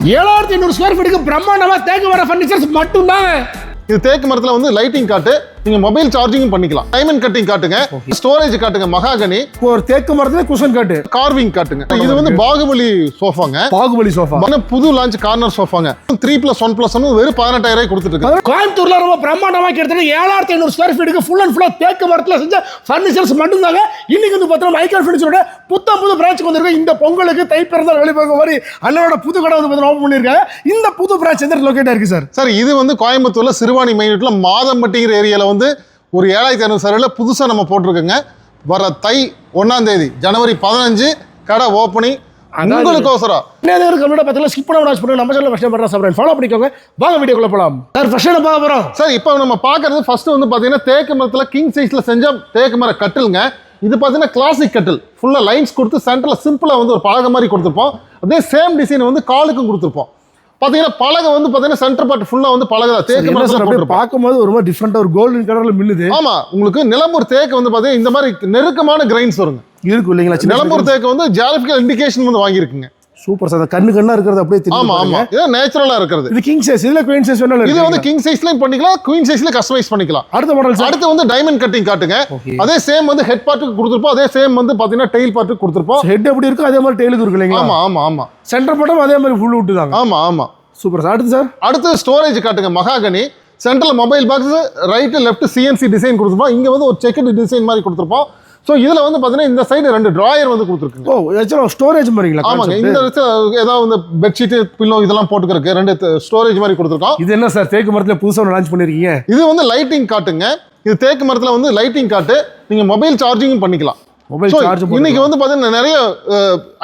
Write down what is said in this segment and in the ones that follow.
7500 square ஃபீட்டுக்கு பிரம்மாண்டமா தேக்கு மர ஃபர்னிச்சர்ஸ் மட்டும் தான். இது தேக்கு மரத்துல வந்து லைட்டிங் காட்டு, நீங்க மொபைல் சார்ஜிங் பண்ணிக்கலாம். டைமண்ட் கட்டிங் காட்டுங்க, ஸ்டோரேஜ் காட்டுங்க, மகாகனி, ஒரு தேக்கு மரத்துல குஷன் காட்டு, கார்விங் காட்டுங்க. இது வந்து பாகுபலி சோஃபாங்க. பாகுபலி சோஃபா புது லான்ச் கார்னர் சோஃபாங்க. 3+1+1 வெறும் 18000 கொடுத்துட்டு இருக்கு. கோயம்புத்தூர்ல ரொம்ப பிரம்மாண்டமா கிட்டத்தட்ட 7500 ஸ்கொயர் ஃபீட்டுக்கு ஃபுல் அண்ட் ஃபுல்லா தேக்கு மரத்துல செஞ்ச ஃபர்னிச்சர்ஸ் மட்டும் தாங்க. இன்னைக்கு வந்து பார்த்தா ஐகான் ஃபர்னிச்சரோட புது பிரான்ச் வந்திருக்கு. இந்த பொங்கலுக்கு தை பிறந்தால் வெளிப்பாக மாதிரி அண்ணனோட புது கடை வந்து பார்த்தா ஓபன் பண்ணிருக்காங்க. இந்த புது பிரான்ச் எந்த லொகேட்டா இருக்கு சார்? சார் இது வந்து கோயம்புத்தூர்ல சிறுவாணி மெயின்ல மாதம்பட்டிங்கிற ஏரியால வந்து ஒரு 7500 சரல புதுசா நம்ம போட்டிருக்கோங்க. வர தை 1ஆம் தேதி ஜனவரி 15 கடை ஓப்பனிங். உங்களுக்கோசரம் ஸ்கிப் பண்ண வாட்ச் பண்ணுங்க. நம்ம சேனல்ல ஃபர்ஸ்ட் பண்றா சப்ஸ்கிரைப் ஃபாலோ பண்ணிக்கோங்க. வாங்க வீடியோக்குள்ள போலாம். சார் ஃபர்ஸ்ட் என்ன பார்க்க போறோம்? சார் இப்போ நம்ம பார்க்கறது ஃபர்ஸ்ட் வந்து பாத்தீங்கன்னா தேக்கு மரத்துல கிங் சைஸ்ல செஞ்ச தேக்கு மர கட்டிலுங்க. இது பாத்தீங்கன்னா கிளாசிக் கட்டில். ஃபுல்லா லைன்ஸ் கொடுத்து சென்டர்ல சிம்பிளா வந்து ஒரு பலகை மாதிரி கொடுத்துருப்போம். அதே சேம் டிசைன் வந்து காலுக்கும் கொடுத்துருப்போம். பாத்தீங்கன்னா பலகை வந்து பாத்தீங்கன்னா சென்டர் பார்ட் ஃபுல்லா வந்து பலகை தான். தேக்கு மரத்துல அப்படியே பார்க்கும்போது ஒரு மாதிரி டிஃபரெண்டா ஒரு கோல்டன் கலர்ல மின்னுது. ஆமா, உங்களுக்கு நிலம்பூர் தேக்கு வந்து பாத்தீங்கன்னா இந்த மாதிரி நெருக்கமான கிரைன்ஸ் வருங்க. இருக்கு இல்லைங்களா? நிலம்பூர் தேக்கு வந்து ஜியாகிரபிக்கல் இண்டிகேஷன் வந்து வாங்கியிருக்குங்க. Super sir. கண்ணா இருக்கிறது அப்படியே தெரியும். ஆமா ஆமா, இது நேச்சுரலா இருக்குது. இது கிங் சைஸ், இதுல குவீன் சைஸ் வேணாலும் இது வந்து கிங் சைஸ்லயும் பண்ணிக்கலாம், குவீன் சைஸ்ல கஸ்டமைஸ் பண்ணிக்கலாம். அடுத்த மாடல் அடுத்து வந்து டைமண்ட் கட்டிங் காட்டுங்க. அதே சேம் வந்து ஹெட் பார்ட்டுக்கு கொடுத்துருப்போம், அதே சேம் வந்து பாத்தீங்கன்னா டெயில் பார்ட்டுக்கு கொடுத்துருப்போம். ஹெட் எப்படி இருக்கு அதே மாதிரி டெயிலுக்கு இருக்கு இல்லைங்களா? ஆமா ஆமா ஆமா. சென்டர் பார்ட்டும் அதே மாதிரி ஃபுல் விட்டு தாங்க. ஆமா ஆமா, சூப்பர் சார். அடுத்து சார், அடுத்து ஸ்டோரேஜ் காட்டுங்க. மகாகனி சென்டர்ல mobile box, right left CNC design கொடுத்துருப்போம். இங்க வந்து ஒரு செக்குடு டிசைன் மாதிரி கொடுத்துருப்போம். ஸோ இதுல வந்து பாத்தீங்கன்னா இந்த சைடு 2 டிராயர் வந்து கொடுத்துருக்குங்க. ஓ, ஆக்சுவலா ஸ்டோரேஜ் மாதிரிங்களா? ஆமாங்க, இந்த ஏதாவது வந்து பெட்ஷீட் பில்லோ இதெல்லாம் போட்டுக்கிறதுக்கு 2 ஸ்டோரேஜ் மாதிரி கொடுத்துருக்கோம். இது என்ன சார் தேக்கு மரத்துல புதுசா லான்ச் பண்ணிருக்கீங்க? இது வந்து லைட்டிங் காட்டுங்க. இது தேக்கு மரத்துல வந்து லைட்டிங் காட்டு, நீங்க மொபைல் சார்ஜிங் பண்ணிக்கலாம். மொபைல் சார்ஜ் இன்னைக்கு வந்து பாத்தீங்கன்னா நிறைய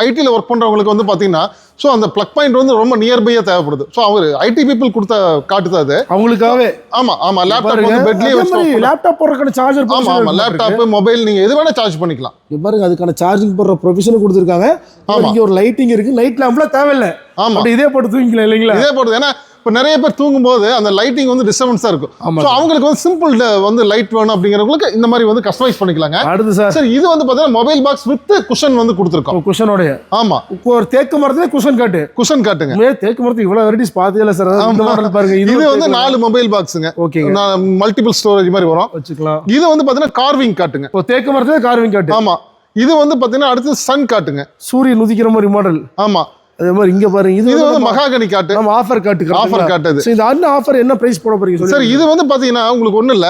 ஐடில ஒர்க் பண்றவங்களுக்கு வந்து பாத்தீங்கன்னா ஸோ அந்த பிளக் பாயிண்ட் வந்து ரொம்ப நியர்பையா தேவைப்படுது. ஸோ அவர் ஐடி பீப்புள் கொடுத்த காட்டுது அது அவங்களுக்காகவே. ஆமா ஆமா, லேப்டாப் வந்து பெட்லயே வச்சு லேப்டாப் போடுறதுக்கான சார்ஜர். ஆமா ஆமா, லேப்டாப் மொபைல் நீங்க எது வேணா சார்ஜ் பண்ணிக்கலாம். பாருங்க, அதுக்கான சார்ஜிங் போடுற ப்ரொவிஷன் கொடுத்துருக்காங்க. இங்க ஒரு லைட்டிங் இருக்கு, நைட் லேம்ப்ல தேவையில்லை. ஆமா, இதே போட்டு தூங்கிக்கலாம் இல்லைங்களா? இதே போடுது. ஏன்னா இப்போ நிறைய பேர் தூங்கும்போது அந்த லைட்டிங் வந்து டிஸ்டர்பன்ஸா இருக்கும். ஸோ அவங்களுக்கு வந்து சிம்பிள் வந்து லைட் வேணும் அப்படிங்கிறவங்களுக்கு இந்த மாதிரி வந்து கஸ்டமைஸ் பண்ணிக்கலாங்க. அடுத்து சார், இது வந்து பார்த்தீங்கன்னா மொபைல் பாக்ஸ் வித் குஷன் வந்து கொடுத்துருக்கோம். குஷனோட. ஆமா, ஒரு தேக்கு மரத்துல குஷன் காட்டு. குஷன் காட்டுங்க. தேக்கு மரத்துல இவ்வளவு வெரைட்டிஸ் பார்த்ததே இல்ல சார். இந்த மாடல் பாருங்க. இது வந்து 4 மொபைல் பாக்ஸுங்க. ஓகே, மல்டிபிள் ஸ்டோரேஜ் மாதிரி வரும், வச்சுக்கலாம். இது வந்து பார்த்தீங்கன்னா கார்விங் காட்டுங்க. தேக்கு மரத்துல கார்விங் காட்டு. ஆமா, இது வந்து பார்த்தீங்கன்னா அடுத்து சன் காட்டுங்க, சூரியன் உதிக்கிற மாதிரி மாடல். ஆமா, அதே மாதிரி இங்க பாருங்க. இது வந்து மகாகனி காட்டு. நம்ம ஆஃபர் காட்டு, ஆஃபர் காட்டுது. இந்த அண்ணா ஆஃபர் என்ன பிரைஸ் போட போறீங்க சார்? இது வந்து பாத்தீங்கன்னா உங்களுக்கு ஒண்ணு இல்ல,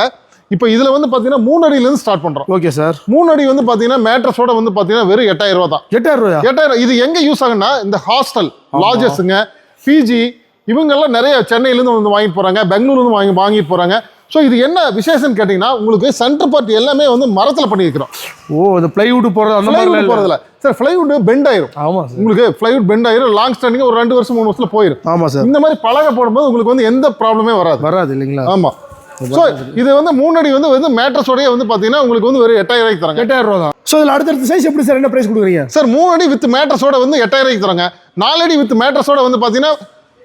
இப்போ இதுல வந்து பாத்தீங்கன்னா 3 அடியில இருந்து ஸ்டார்ட் பண்றோம். Okay sir. 3 அடி வந்து பாத்தீங்கன்னா மேட்ரஸோட வந்து பாத்தீங்கன்னா வெறும் 8000 ரூபாய் தான். 8000. இது எங்க யூஸ் ஆகுன்னா இந்த ஹாஸ்டல் லாட்ஜஸ்ங்க, பிஜி இவங்க எல்லாம் நிறைய சென்னையில இருந்து வந்து வாங்கிட்டு போறாங்க, பெங்களூர்ல இருந்து வாங்கிட்டு போறாங்க. ஸோ இது என்ன விசேஷம்னு கேட்டீங்கன்னா உங்களுக்கு சென்டர் பார்ட் எல்லாமே வந்து மரத்துல பண்ணியிருக்கிறோம். ஓ, இந்த பிளைவுட் போறது அந்த மாதிரி போறதுல சார் பிளைவுட் பெண்ட் ஆயிரும். ஆமா, உங்களுக்கு பிளைவுட் பெண்ட் ஆயிரும். லாங் ஸ்டாண்டிங் ஒரு 2 வருஷம் 3 வருஷத்துல போயிடும். ஆமா சார். இந்த மாதிரி பலகை போடும்போது உங்களுக்கு வந்து எந்த ப்ராப்ளமே வராது இல்லைங்களா? ஆமா. ஸோ இது வந்து 3 அடி வந்து மேட்ரஸோடய வந்து பாத்தீங்கன்னா உங்களுக்கு வந்து வெறும் 8000 தராங்க. 8000 ரூபா தான். ஸோ இதுல அடுத்த சைஸ் எப்படி சார், என்ன பிரைஸ் கொடுக்குறீங்க சார்? 3 அடி வித் மேட்ரஸோட வந்து 8000 தராங்க. 4 அடி வித் மேட்ரஸோட வந்து பாத்தீங்கன்னா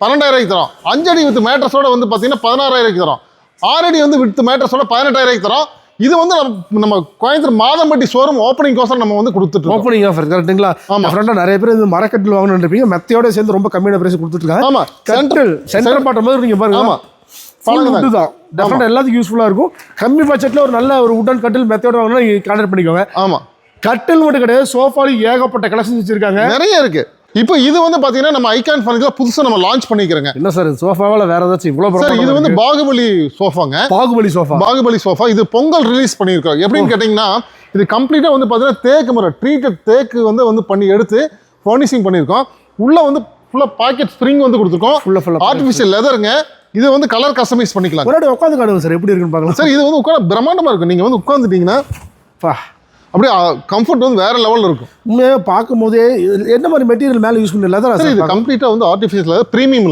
12000 தரோம். 5 அடி வித் மேட்ரஸோட வந்து பாத்தீங்கன்னா 16000 தரோம். 6 அடி வந்து வித் மேட்ரஸோட 18000 தரோம். இது வந்து நம்ம கோயம்புத்தூர் மாதம்பட்டி ஷோரூம் ஓப்பனிங் கோசம் நம்ம வந்து கொடுத்துட்டு ஓப்பனிங் ஆஃபர் கரெக்ட்டுங்களா? ஆமா, ஃப்ரெண்டா நிறைய பேர் இந்த மரக்கட்டில் வாங்கணும்னு இருப்பீங்க, மெத்தையோட சேர்ந்து ரொம்ப கம்மியான பிரைஸ் கொடுத்துட்டு இருக்காங்க. ஆமா, சென்டர் பாட்டம் மாதிரி நீங்க பாருங்க. ஆமா, ஃபுல் தான் டெஃபினட்டா எல்லாத்துக்கும் யூஸ்ஃபுல்லா இருக்கும். கம்மி பட்ஜெட்ல ஒரு நல்ல ஒரு உடன் கட்டில் மெத்தையோட வாங்கினா நீங்க கான்டாக்ட் பண்ணிக்கோங்க. ஆமா, கட்டில் மட்டும் கிடையாது, சோஃபாலையும் ஏகப்பட்ட கலெக்ஷன் வச்சிருக்காங்க, நிறைய இருக்கு. இப்போ இது வந்து பாத்தீங்கன்னா நம்ம ஐகான் ஃபர்னிச்சர்ல புதுசா நம்ம லான்ச் பண்ணிக்கிறோங்க. என்ன சார் சோஃபாவால வேற ஏதாச்சும் இவ்வளவு சார்? இது வந்து பாகுபலி சோஃபாங்க. பாகுபலி சோஃபா இது பொங்கல் ரிலீஸ் பண்ணியிருக்கோம். எப்படின்னு கேட்டீங்கன்னா இது கம்ப்ளீட்டா வந்து பாத்தீங்கன்னா தேக்கு மரம் ட்ரீட்டட் தேக்கு வந்து பண்ணி எடுத்து ஃபர்னிஷிங் பண்ணியிருக்கோம். உள்ள வந்து ஃபுல்லா பாக்கெட் ஸ்ப்ரிங் வந்து கொடுத்துருக்கோம். ஆர்டிஃபிஷியல் லெதருங்க. இது வந்து கலர் கஸ்டமைஸ் பண்ணிக்கலாம். உட்காந்து காட்டுங்க சார், எப்படி இருக்குன்னு பார்க்கலாம் சார். இது வந்து உட்காந்து பிரம்மாண்டமா இருக்கும். நீங்க வந்து உட்காந்துட்டீங்கன்னா அப்படியே கம்ஃபர்ட் வந்து வேற லெவல்ல இருக்கும். உண்மையாக பார்க்கும் போதே என்ன மாதிரி மெட்டீரியல் மேலே யூஸ் பண்ணி லெதர் சார்? இது கம்ப்ளீட்டா வந்து ஆர்டிஃபிஷியல் லெதர், பிரீமியம்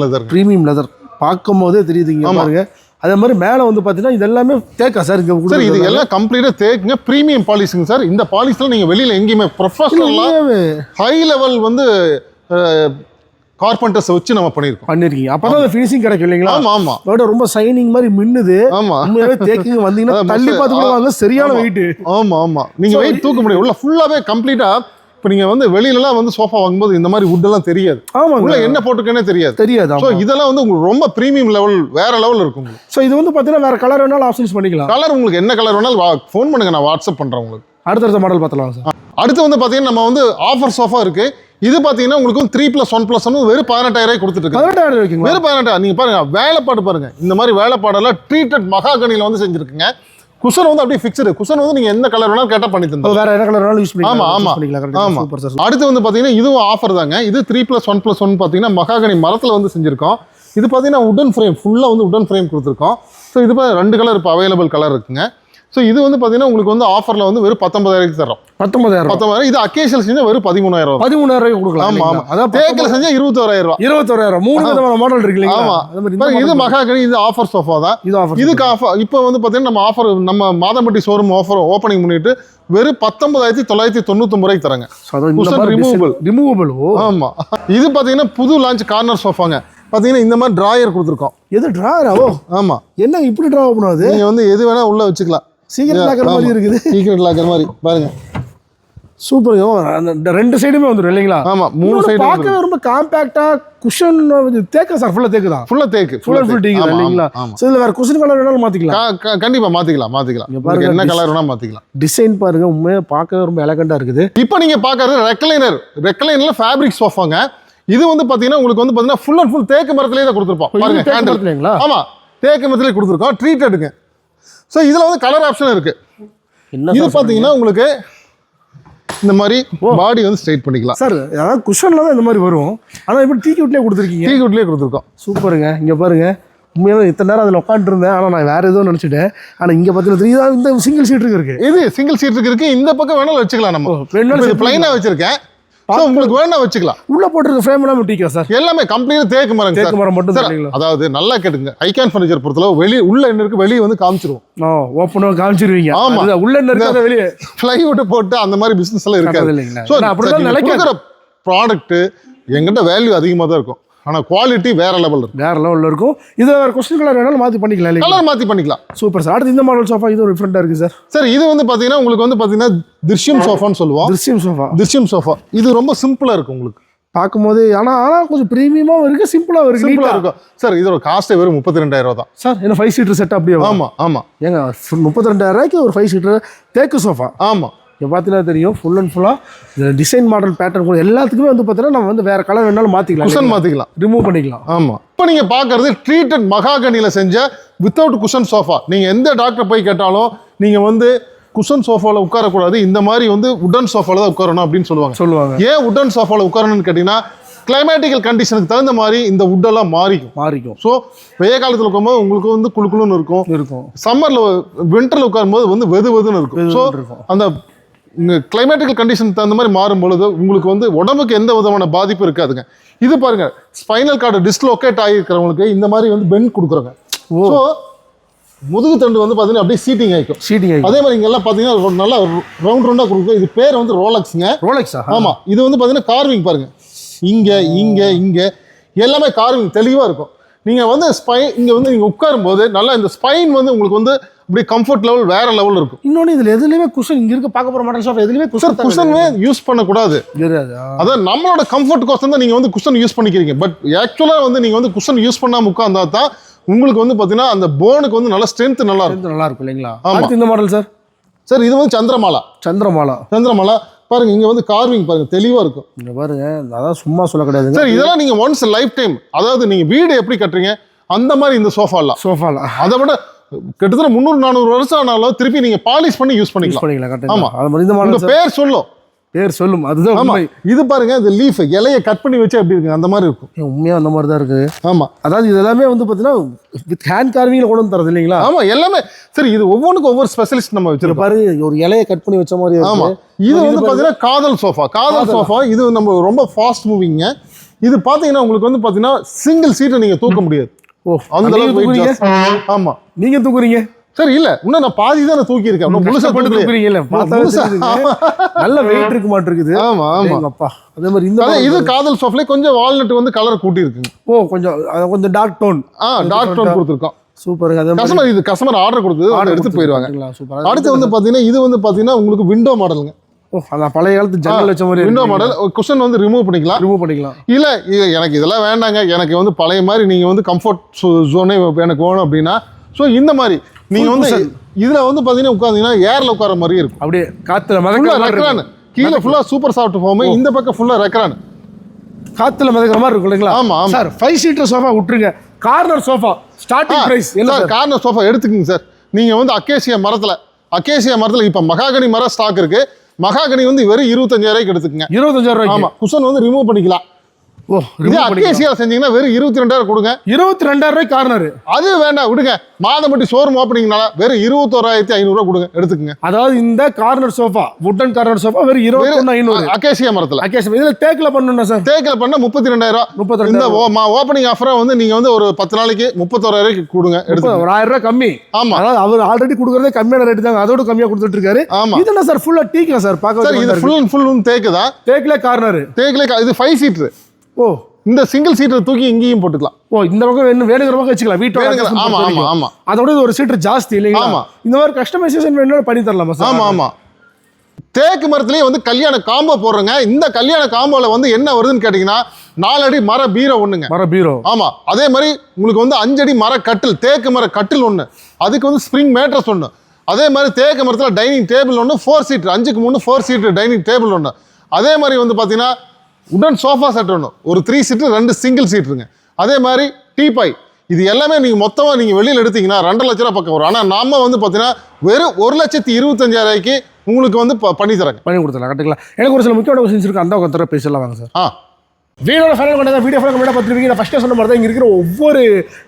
லெதர் பார்க்கும் போதே தெரியுதுங்க பாருங்க. அதே மாதிரி மேலே வந்து பார்த்தீங்கன்னா இது எல்லாமே தேக்கா சார்? இங்கே சார் இது எல்லாம் கம்ப்ளீட்டாக தேக்குங்க, ப்ரீமியம் பாலிஷுங்க சார். இந்த பாலிஷ்லாம் நீங்கள் வெளியில் எங்கேயுமே ப்ரொஃபஷனலாக ஹை லெவல் வந்து கார்பெண்டர்ஸ் வச்சு நம்ம பண்ணிருக்கீங்க. அப்பதான் அந்த ஃபினிஷிங் கிடைக்கும் இல்லைங்களா? ஆமா ஆமா, அதோட ரொம்ப ஷைனிங் மாதிரி மின்னுது. ஆமா, உண்மையாவே தேக்கிங் வந்தீங்கன்னா தள்ளி பார்த்து கூட வாங்க, சரியான வெயிட். ஆமா ஆமா, நீங்க வெயிட் தூக்க முடியும். உள்ள ஃபுல்லாவே கம்ப்ளீட்டா இப்போ நீங்க வந்து வெளியிலலாம் வந்து சோஃபா வாங்கும்போது இந்த மாதிரி wood எல்லாம் தெரியாது. ஆமாங்க. உள்ள என்ன போட்டுருக்கேனே தெரியாது. ஸோ இதெல்லாம் வந்து உங்களுக்கு ரொம்ப ப்ரீமியம் லெவல், வேற லெவல் இருக்கும் உங்களுக்கு. ஸோ இது வந்து பார்த்தீங்கன்னா வேற கலர் வேணாலும் ஆப்ஷன்ஸ் பண்ணிக்கலாம். கலர் உங்களுக்கு என்ன கலர் வேணாலும் ஃபோன் பண்ணுங்க, நான் வாட்ஸ்அப் பண்றேன் உங்களுக்கு. அடுத்த மாடல் பார்த்தலாம் சார். அடுத்து வந்து பார்த்தீங்கன்னா நம்ம வந்து ஆஃபர் சோஃபா இருக்கு. இது பார்த்தீங்கன்னா உங்களுக்கு 3+1+1 வெறும் 18,000 கொடுத்துட்டு இருக்கு. 18,000 இருக்குங்க. வெறும் 18,000. நீங்க பாருங்க வேலைப்பாடு பாருங்க. இந்த மாதிரி வேலைப்பாடெல்லாம் ட்ரீட்டட் மகாகனில வந்து செஞ்சிருக்குங்க. குஷன் வந்து அப்படியே ஃபிக்ஸ்டு. குஷன் வந்து நீங்க எந்த கலர் வேணாலும் கேட்டா பண்ணி தந்தோம். வேற என்ன கலர் வேணாலும் யூஸ் பண்ணிக்கலாம். ஆமா. அடுத்து வந்து பாத்தீங்கன்னா இதுவும் ஆஃபர் தாங்க. இது 3+1+1 பாத்தீங்கன்னா மகாகனி மரத்துல வந்து செஞ்சிருக்கோம். இது பாத்தீங்கன்னா உடன் ஃப்ரேம், ஃபுல்லா வந்து உடன் ஃப்ரேம் கொடுத்துருக்கோம். ஸோ இது 2 கலர் இப்போ அவைலபிள் கலர் இருக்குங்க. ஸோ இது வந்து பாத்தீங்கன்னா உங்களுக்கு வந்து ஆஃபர்ல வந்து வெறும் 19,000 தரோம். 19,000. இது அக்கேஷியல் செஞ்சா வெறும் 13,000. 13,000 கொடுக்கலாம். ஆமா. அதான் தேக்கில செஞ்சா 21,000. 21,000. 3 விதமான மாடல் இருக்கு இல்லையா? ஆமா. இது மகாகனி, இது ஆஃபர் சோஃபா தான். இதுக்கு ஆஃபர் இப்போ வந்து பாத்தீங்கன்னா நம்ம ஆஃபர், நம்ம மாதம்பட்டி ஷோரூம் ஆஃபர் ஓப்பனிங் பண்ணிட்டு வெறும் 19,999 தராங்க. ரிமூவபிள். ஆமா. இது பாத்தீங்கன்னா புது லான்ச் கார்னர் சோஃபாங்க. பாத்தீங்கன்னா இந்த மாதிரி டிராயர் கொடுத்துருக்கோம். எது டிராயரா? ஆமா. என்ன இப்படி டிரா பண்ணுது? நீங்க வந்து எது வேணா உள்ள வச்சுக்கலாம். சீக்ரெட் லாக்கர் மாதிரி இருக்குது. சீக்ரெட் லாக்கர் மாதிரி பாருங்க. சூப்பர். அந்த ரெண்டு சைடுமே வந்துரும் இல்லைங்களா? ஆமா, 3 சைடு பார்க்கவே ரொம்ப காம்பாக்ட்டா. குஷன் தேக்கு சார், ஃபுல்லா தேக்கு தான். ஃபுல்லா தேக்கு. ஃபுல் டீ இல்லைங்களா? சோ இதுல வேற குஷன் கலர் வேணாலும் மாத்திக்கலாம். கண்டிப்பா மாத்திக்கலாம். பாருங்க என்ன கலர் வேணா மாத்திக்கலாம். டிசைன் பாருங்க, உண்மையா பார்க்கவே ரொம்ப எலகண்டா இருக்குது. இப்போ நீங்க பார்க்கறது ரெக்லைனர்ல ஃபேப்ரிக் சோஃபாங்க. இது வந்து பாத்தீங்கன்னா உங்களுக்கு வந்து பாத்தீங்கன்னா ஃபுல் அண்ட் ஃபுல் தேக்கு மரத்திலேயே தான் கொடுத்துருப்போம். பாருங்க ஹேண்டில். ஆமா, தேக்கு மரத்திலேயே கொடுத்துருக்கோம். ட்ரீட்டடுங்க. ஸோ இதில் வந்து கலர் ஆப்ஷன் இருக்கு. இது பார்த்தீங்கன்னா உங்களுக்கு இந்த மாதிரி பாடி வந்து ஸ்ட்ரைட் பண்ணிக்கலாம் சார். அதாவது குஷன்ல தான் இந்த மாதிரி வரும். ஆனால் இப்படி டீ குட்லேயே கொடுத்துருக்கீங்க. டீ குட்லேயே கொடுத்துருக்கோம். சூப்பருங்க. இங்கே பாருங்க, உண்மையாக இத்தனை நேரம் அதில் உட்காந்துருந்தேன். ஆனால் நான் வேற எதுவும் நினச்சிட்டேன். ஆனால் இங்கே பார்த்தீங்கன்னா இந்த சிங்கிள் சீட்டுக்கு இருக்கு. இது சிங்கிள் சீட்டுக்கு இருக்கு. இந்த பக்கம் வேணாலும் வச்சுக்கலாம். நம்ம பிளைனாக வச்சிருக்கேன். உங்களுக்கு வேணா வச்சுக்கலாம். உள்ள போட்டுருக்க ஃப்ரேம் எல்லாம் டீக்கா சார்? எல்லாமே கம்ப்ளீட்டா தேக்கு மரம் மட்டும் தான். அதாவது நல்லா கேட்டுங்க, ஐகான் ஃபர்னிச்சர் பொறுத்தளவு வெளிய உள்ள என்ன இருக்கு வெளிய வந்து காமிச்சிருவோம். ஓப்பனா காமிச்சிருவீங்க. ஆமா, உள்ள என்ன இருக்கு அத வெளிய ஃப்ளைவுட் போட்டு அந்த மாதிரி பிசினஸ் எல்லாம் இருக்காது. சோ அப்படிதான் நினைக்கிற ப்ராடக்ட் எங்கிட்ட வேல்யூ அதிகமா தான் இருக்கும். ஆனா குவாலிட்டி வேற லெவல்ல இருக்கும். இது வேற கொஸ்டின் கலர் வேணாலும் மாத்தி பண்ணிக்கலாம் இல்லையா? கலர் மாத்தி பண்ணிக்கலாம். Super sir. அடுத்து இந்த மாடல் சோஃபா இது ஒரு டிஃபரெண்டா இருக்கு சார். சார் இது வந்து பாத்தீங்கன்னா உங்களுக்கு வந்து பாத்தீங்கன்னா திருஷ்யம் சோஃபான்னு சொல்லுவோம். திருஷ்யம் சோஃபா இது ரொம்ப சிம்பிளா இருக்கும் உங்களுக்கு பார்க்கும்போது. ஆனா கொஞ்சம் பிரீமியமா இருக்கு, சிம்பிளா இருக்கும் சார். இதோட காஸ்ட் வெறும் 32,000 தான் சார். என்ன 5 சீட்டர் செட் அப்படியே? ஆமா. ஏங்க 32,000 ஒரு 5 சீட்டர் தேக்கு சோஃபா? ஆமா. இங்கே பார்த்தீங்கன்னா தெரியும், ஃபுல் அண்ட் ஃபுல்லாக டிசைன் மாடல் பேட்டர்ன் கூட எல்லாத்துக்குமே வந்து பார்த்தீங்கன்னா நம்ம வந்து வேறு கலர் வேணாலும் மாற்றிக்கலாம், ரிமூவ் பண்ணிக்கலாம். ஆமாம். இப்போ நீங்கள் பார்க்குறது ட்ரீட்டட் மகாகனியில் செஞ்ச வித்தவுட் குஷன் சோஃபா. நீங்கள் எந்த டாக்டர் போய் கேட்டாலும் நீங்கள் வந்து குஷன் சோஃபாவில் உட்காரக்கூடாது, இந்த மாதிரி வந்து உடன் சோஃபாவில் தான் உட்காரணும் அப்படின்னு சொல்லுவாங்க. ஏன் உடன் சோஃபாவில் உட்காரணும்னு கேட்டிங்கன்னா கிளைமேட்டிக்கல் கண்டிஷனுக்கு தகுந்த மாதிரி இந்த வுட்டெல்லாம் மாறிக்கும். ஸோ வெய்ய காலத்தில் உட்காரும்போது உங்களுக்கு வந்து குழுக்குழுன்னு இருக்கும். சம்மரில் வின்டரில் உட்காரும்போது வந்து வெதுன்னு இருக்கும். ஸோ அந்த கிளைமேட்டிக்கல் கண்டிஷன் தகுந்த மாதிரி மாறும் பொழுது உங்களுக்கு வந்து உடம்புக்கு எந்த விதமான பாதிப்பு இருக்காதுங்க. இது பாருங்க, ஸ்பைனல் கார்டு டிஸ்லோகேட் ஆகிருக்கிறவங்களுக்கு இந்த மாதிரி வந்து பெண்ட் கொடுக்குறாங்க. ஸோ முதுகு தண்டு வந்து பார்த்தீங்கன்னா அப்படியே சீட்டிங் ஆகிக்கும். அதே மாதிரி இங்கெல்லாம் பார்த்தீங்கன்னா நல்லா ரவுண்டாக கொடுக்கும். இது பேர் வந்து ரோலக்ஸா? ஆமாம். இது வந்து பார்த்தீங்கன்னா கார்விங் பாருங்க, இங்கே எல்லாமே கார்விங் தெளிவாக இருக்கும். நீங்கள் வந்து இங்கே வந்து நீங்கள் உட்காரும்போது நல்லா இந்த ஸ்பைன் வந்து உங்களுக்கு வந்து இப்படி கம்ஃபர்ட் லெவல் வேற லெவல் இருக்கும். இன்னொன்று இதில் எதுலையுமே குஷன் இங்கே இருக்க பார்க்க போகிற மாடல் சோஃபா எதுலையுமே குஷனே யூஸ் பண்ணக்கூடாது. அதான் நம்மளோட கம்ஃபர்ட் கோசம் தான் நீங்கள் வந்து குஷன் யூஸ் பண்ணிக்கிறீங்க. பட் ஆக்சுவலாக வந்து நீங்கள் வந்து குஷன் யூஸ் பண்ணாமல் உட்காந்தா தான் உங்களுக்கு வந்து பார்த்தீங்கன்னா அந்த போனுக்கு வந்து நல்லா ஸ்ட்ரென்த் நல்லா இருக்கும் இல்லைங்களா? ஆமாம். இந்த மாடல் சார் இது வந்து சந்திரமாலா பாருங்க. இங்க வந்து கார்விங் பாருங்க, தெளிவா இருக்கும். இங்க பாருங்க, அதான் சும்மா சொல்ல கிடையாது சார். இதெல்லாம் நீங்க ஒன்ஸ் லைஃப் டைம், அதாவது நீங்க வீடு எப்படி கட்டுறீங்க அந்த மாதிரி இந்த சோஃபாலாம் அதை விட கிட்டத்தட்ட 300-400 வருஷம் ஆனாலும் திருப்பி நீங்க பாலிஷ் பண்ணி யூஸ் பண்ணிக்கலாம். ஆமா, இந்த மாடல் பேர் சொல்லும். அதுதான். இது பாருங்க, இந்த லீஃப் இலையை கட் பண்ணி வச்சு எப்படி இருக்கு அந்த மாதிரி இருக்கும். உண்மையா அந்த மாதிரி தான் இருக்கு. ஆமா, அதாவது இது எல்லாமே வந்து பாத்தீங்கன்னா வித் ஹேண்ட் கார்விங்ல கொண்டு வந்து தரது இல்லைங்களா? ஆமா, எல்லாமே சரி. இது ஒவ்வொன்றுக்கும் ஒவ்வொரு ஸ்பெஷலிஸ்ட் நம்ம வச்சிருக்கோம். பாருங்க, ஒரு இலையை கட் பண்ணி வச்ச மாதிரி. ஆமா, இது வந்து பாத்தீங்கன்னா காதல் சோஃபா. இது நம்ம ரொம்ப ஃபாஸ்ட் மூவிங்க. இது பாத்தீங்கன்னா உங்களுக்கு வந்து பாத்தீங்கன்னா சிங்கிள் சீட்டை நீங்க தூக்க முடியாது. அந்த அளவுக்கு. ஆமா, நீங்க தூக்குறீங்க சார்? இல்ல, இன்னும் நான் பாதி தான் தூக்கி இருக்கேன். முழுசா போட்டு தூக்குறீங்கல்ல, நல்ல வெயிட் இருக்கு மாட்டிருக்குது. ஆமா. அப்பா, அதே மாதிரி இந்த இது காதல் சோஃபால கொஞ்சம் வால்நட் வந்து கலர் கூட்டி இருக்குங்க. கொஞ்சம் டார்க் டோன் கொடுத்துருக்கோம். சூப்பர். கஸ்டமர் ஆர்டர் கொடுத்தது எடுத்து போயிருவாங்க. அடுத்து வந்து பாத்தீங்கன்னா இது வந்து பாத்தீங்கன்னா உங்களுக்கு விண்டோ மாடலுங்க. ஓ அந்த பழைய காலத்து ஜன்னல் வச்ச மாதிரி விண்டோ மாடல் குஷன் வந்து ரிமூவ் பண்ணிக்கலாம் இல்ல எனக்கு இதெல்லாம் வேண்டாங்க, எனக்கு வந்து பழைய மாதிரி நீங்க வந்து கம்ஃபர்ட் ஜோனே எனக்கு வேணும் அப்படின்னா ஸோ இந்த மாதிரி நீங்க வந்து இதுல வந்து பாத்தீங்கன்னா உட்காந்தீங்கன்னா ஏர்ல உட்கார மாதிரியே இருக்கும். அப்படியே காத்துல மதக்கிறான், கீழே ஃபுல்லா சூப்பர் சாஃப்ட் ஃபார்ம், இந்த பக்கம் ஃபுல்லா ரெக்ரான், காத்துல மதக்கிற மாதிரி இருக்கும் இல்லைங்களா? ஆமா சார் 5 சீட்டர் சோஃபா விட்டுருங்க, கார்னர் சோஃபா ஸ்டார்டிங் பிரைஸ் என்ன சார்? கார்னர் சோஃபா எடுத்துக்கங்க சார். நீங்க வந்து அக்கேசியா மரத்துல இப்ப மகாகனி மரம் ஸ்டாக் இருக்கு. மகாகனி வந்து வெறும் 25,000 எடுத்துக்கங்க. 25,000. ஆமா, குஷன் வந்து ரிமூவ் பண்ணிக்கலாம். ஓ இதே அக்கேசியா செஞ்சீங்கன்னா வெறும் 22,000 கொடுங்க. 22,000 கார்னர் அது வேண்டாம் விடுங்க. மாதம்பட்டி ஷோரூம் ஓப்பனிங்னால வெறும் 21,500 கொடுங்க, எடுத்துக்கங்க. அதாவது இந்த corner sofa wooden corner sofa வெறும் 21,500 அக்கேசியா மரத்துல. இதுல தேக்கில பண்ணனும் சார். தேக்கில பண்ணா 32,000. இந்த ஓப்பனிங் ஆஃபரா வந்து நீங்க வந்து ஒரு 10 நாளைக்கு 31,000 கொடுங்க, எடுத்துக்கங்க. ஒரு 1000 கம்மி. ஆமா, அதாவது அவர் ஆல்ரெடி கொடுக்கறதே கம்மியான ரேட் தாங்க, அதோட கம்மியா கொடுத்துட்டு இருக்காரு. இது என்ன சார் ஃபுல்லா டீக்ல சார் பாக்க? சார் இது ஃபுல் தேக்கு தான். தேக்கில கார்னர், இது 5 சீட்டர். ஓ இந்த சிங்கிள் சீட்டர் தூக்கி இங்கேயும் போட்டுக்கலாம். ஓ இந்த பக்கம் என்ன வேணுங்கிற பக்கம் வச்சுக்கலாம் வீட்டோட. ஆமா, அதோட ஒரு சீட்டர் ஜாஸ்தி இல்லைங்களா? ஆமா, இந்த மாதிரி கஸ்டமைசேஷன் வேணும்னா பண்ணி தரலாமா சார்? ஆமா. தேக்கு மரத்துலயே வந்து கல்யாண காம்போ போடுறங்க. இந்த கல்யாண காம்போல வந்து என்ன வருதுன்னு கேட்டீங்கன்னா 4 அடி மர பீரோ ஒண்ணுங்க. மர பீரோ. ஆமா, அதே மாதிரி உங்களுக்கு வந்து 5 அடி மர கட்டில், தேக்கு மர கட்டில் ஒண்ணு, அதுக்கு வந்து ஸ்ப்ரிங் மேட்ரஸ் ஒண்ணு. அதே மாதிரி தேக்கு மரத்துல டைனிங் டேபிள் ஒண்ணு 4 சீட்டர், 5க்கு 3 4 சீட்டர் டைனிங் டேபிள் ஒண்ணு. அதே மாதிரி வந்து பாத்தீங்கன்னா உடன் சோஃபா செட் ஒன்று, ஒரு 3 சீட்டர் 2 சிங்கிள் சீட்டருங்க. அதே மாதிரி டீபாய். இது எல்லாமே நீங்கள் மொத்தமாக நீங்கள் வெளியில் எடுத்தீங்கன்னா 2 லட்ச ரூபா பக்கம் வரும். ஆனால் நம்ம வந்து பார்த்தீங்கன்னா வெறும் 1,25,000 உங்களுக்கு வந்து பண்ணி கொடுத்துடலாம், கட்டுக்கலாம். எனக்கு ஒரு சில முக்கியமான கொஸ்டின்ஸ் இருக்குது, அந்த உட்காந்து பேசலாம் வாங்க சார். வீடியோட ஃபைனல் கொண்டாங்க. வீடியோ ஃபைனல் கொண்டாட பார்த்துருப்பீங்க. நான் ஃபஸ்ட்டே சொன்ன மாதிரி தான் இங்கே இருக்கிற ஒவ்வொரு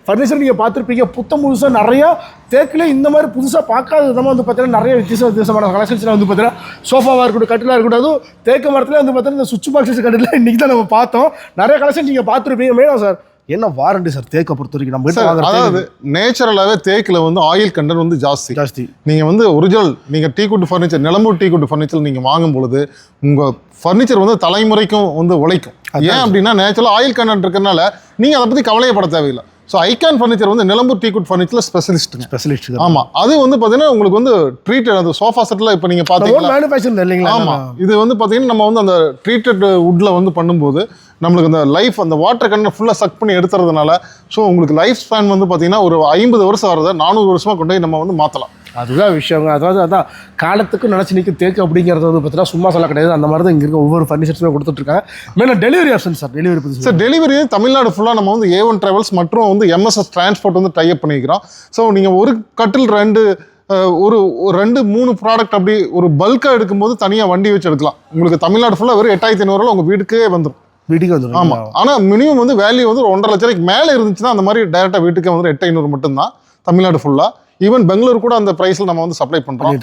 ஃபர்னிச்சர் நீங்கள் பார்த்துருப்பீங்க. புதுசாக நிறையா தேக்கில் இந்த மாதிரி புதுசாக பார்க்காத விதமாக வந்து பார்த்தீங்கன்னா நிறைய வித்தியாசமான கலெக்ஷன்ஸ்லாம் வந்து பார்த்தீங்கன்னா சோஃபாவாக இருக்கட்டும், கட்டிலாக இருக்கட்டும், அதுவும் தேக்கு மரத்தில் வந்து பார்த்தீங்கன்னா இந்த சுவிட்ச் பாக்ஸஸ் கட்டில இன்றைக்கி தான் நம்ம பார்த்தோம். நிறைய கலெக்ஷன் நீங்கள் பார்த்துருப்பீங்க. மேடம் சார் என்ன வாரண்டி சார் தேக்கை பொறுத்த வரைக்கும்? நம்ம அதாவது நேச்சுரலாகவே தேக்கில் வந்து ஆயில் கண்டென்ட் வந்து ஜாஸ்தி. நீங்கள் வந்து ஒரிஜினல் நீங்கள் teakwood furniture, Nilambur teakwood furniture நீங்கள் வாங்கும் பொழுது உங்கள் ஃபர்னிச்சர் வந்து தலைமுறைக்கும் வந்து உழைக்கும். ஏன் அப்படின்னா நேச்சுரலாக ஆயில் கண்டென்ட் இருக்கிறதுனால நீங்கள் அதை பற்றி கவலையப்பட தேவையில்லை. ஸோ ஐகான் ஃபர்னிச்சர் வந்து நிலம்பூர் டீக்குட் ஃபர்னிச்சர் ஸ்பெஷலிஸ்ட். ஆமாம், அது வந்து பார்த்தீங்கன்னா உங்களுக்கு வந்து ட்ரீட்டட் அந்த சோஃபா செட்டில் இப்போ நீங்கள் பார்த்தீங்கன்னா மேனுஃபேக்சர் இல்லைங்களா? ஆமாம், இது வந்து பார்த்தீங்கன்னா நம்ம வந்து அந்த ட்ரீட்டட் வுட்டில் வந்து பண்ணும்போது நம்மளுக்கு அந்த லைஃப் அந்த வாட்டர் கண்டென்ட் ஃபுல்லாக சக் பண்ணி எடுத்துறதுனால ஸோ உங்களுக்கு லைஃப் ஸ்பேன் வந்து பார்த்தீங்கன்னா ஒரு 50 வருஷம் வரதை 400 வருஷமாக கொண்டு போய் நம்ம வந்து மாற்றலாம். அதுதான் விஷயங்க. அதான் காலத்துக்கு நினச்சி நிற்க தேக்கு அப்படிங்கிறது வந்து பார்த்தீங்கன்னா சும்மா சொல்ல கிடையாது. அந்த மாதிரி தான் இங்கே இருக்க ஒவ்வொரு ஃபர்னிச்சர்ஸுமே கொடுத்துட்ருக்காங்க. மெயினாக delivery option sir. Delivery Tamil Nadu ஃபுல்லாக நம்ம வந்து A1 டிராவல்ஸ் மற்றும் வந்து MSS டிரான்ஸ்போர்ட் வந்து டைப் பண்ணிக்கிறோம். ஸோ நீங்கள் ஒரு கட்டில் 2-3 ப்ராடக்ட் அப்படி ஒரு பல்காக எடுக்கும்போது தனியாக வண்டி வச்சு எடுக்கலாம். உங்களுக்கு தமிழ்நாடு ஃபுல்லாக வெறும் 8,500 உங்கள் வீட்டுக்கே வந்துடும். ஆமாம், ஆனால் மினிமம் வந்து வேல்யூ வந்து 1.5 லட்ச ரூபாய்க்கு மேலே இருந்துச்சுன்னா அந்த மாதிரி டேரெக்டாக வீட்டுக்கே வந்து 8,500 மட்டும்தான் தமிழ்நாடு ஃபுல்லாக. ஈவன் பெங்களூர் கூட அந்த ப்ரைஸில் நம்ம வந்து சப்ளை பண்ணுறோம்.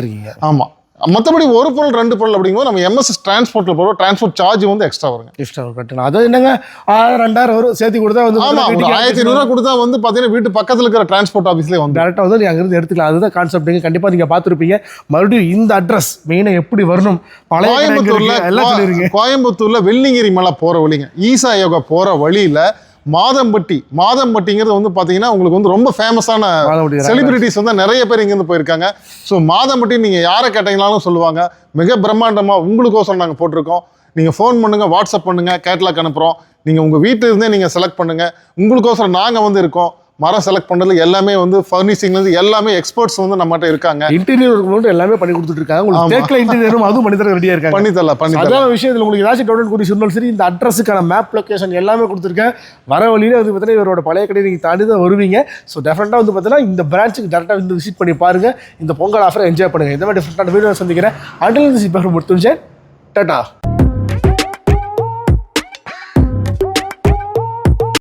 ஆமாம், மற்றபடி ஒரு பொருள் 2 பொருள் அப்படிங்கும்போது நம்ம MSS டிரான்ஸ்போர்ட்டில் போகிறோம். டிரான்ஸ்போர்ட் சார்ஜ் வந்து எக்ஸ்ட்ரா கட்டணும். அது என்னங்க 1000-2000 வரும் சேர்த்து கொடுத்தா வந்து 1,500 கொடுத்தா வந்து பார்த்தீங்கன்னா வீட்டு பக்கத்தில் இருக்கிற டிரான்ஸ்போர்ட் ஆஃபீஸ்லேயே வந்து டேரெக்டாக வந்து நீங்கள் அங்கேருந்து எடுத்துக்கலாம். அதுதான் கான்செப்ட். கண்டிப்பாக நீங்கள் பார்த்துருப்பீங்க. மறுபடியும் இந்த அட்ரஸ் மெயினாக எப்படி வரணும்? கோயம்புத்தூரில் வெள்ளிங்கிரி மலை போகிற வழிங்க, ஈசா யோகா போகிற வழியில் மாதம்பட்டிங்கிறது வந்து பார்த்தீங்கன்னா உங்களுக்கு வந்து ரொம்ப ஃபேமஸான செலிபிரிட்டிஸ் வந்து நிறைய பேர் இங்கேருந்து போயிருக்காங்க. ஸோ மாதம்பட்டி நீங்கள் யாரை கேட்டீங்கனாலும் சொல்லுவாங்க. மிக பிரம்மாண்டமாக உங்களுக்கோசரம் நாங்கள் போட்டிருக்கோம். நீங்கள் ஃபோன் பண்ணுங்கள், வாட்ஸ்அப் பண்ணுங்கள், கேட்லாக் அனுப்புகிறோம். நீங்கள் உங்கள் வீட்டில் இருந்தே நீங்கள் செலக்ட் பண்ணுங்கள். உங்களுக்கோசரம் நாங்கள் வந்து இருக்கோம். மரம் செலக்ட் பண்ணுறது எல்லாமே வந்து ஃபர்னிஷிங்லேருந்து எல்லாமே எக்ஸ்பர்ட்ஸ் வந்து நம்மகிட்ட இருக்காங்க. இன்டீரியர் எல்லாமே பண்ணி கொடுத்துட்டு இருக்காங்க. உங்களுக்கு இன்டீரியரும் அதுவும் பண்ணி தர ரெடியாக இருக்காங்க. பண்ணி அதான் விஷயத்தில் உங்களுக்கு ஏதாச்சும் டவுட் குறி சொன்னாலும் சரி, இந்த அட்ரஸுக்கான மேப் லொக்கேஷன் எல்லாமே கொடுத்துருக்கேன். வர வழியில் வந்து பார்த்தீங்கன்னா இவரோட பழைய கடையை நீங்கள் தாண்டி தான் வருவீங்க. ஸோ டெஃபினட்டாக வந்து பார்த்தீங்கன்னா இந்த பிரான்ச்சுக்கு டேரெக்டாக வந்து விசிட் பண்ணி பாருங்கள். இந்த பொங்கல் ஆஃபரை என்ஜாய் பண்ணுங்கள். இந்த மாதிரி டிஃப்ரெண்டான வீடியோ சந்திக்கிறேன். Until this is Muthunjan. Tata.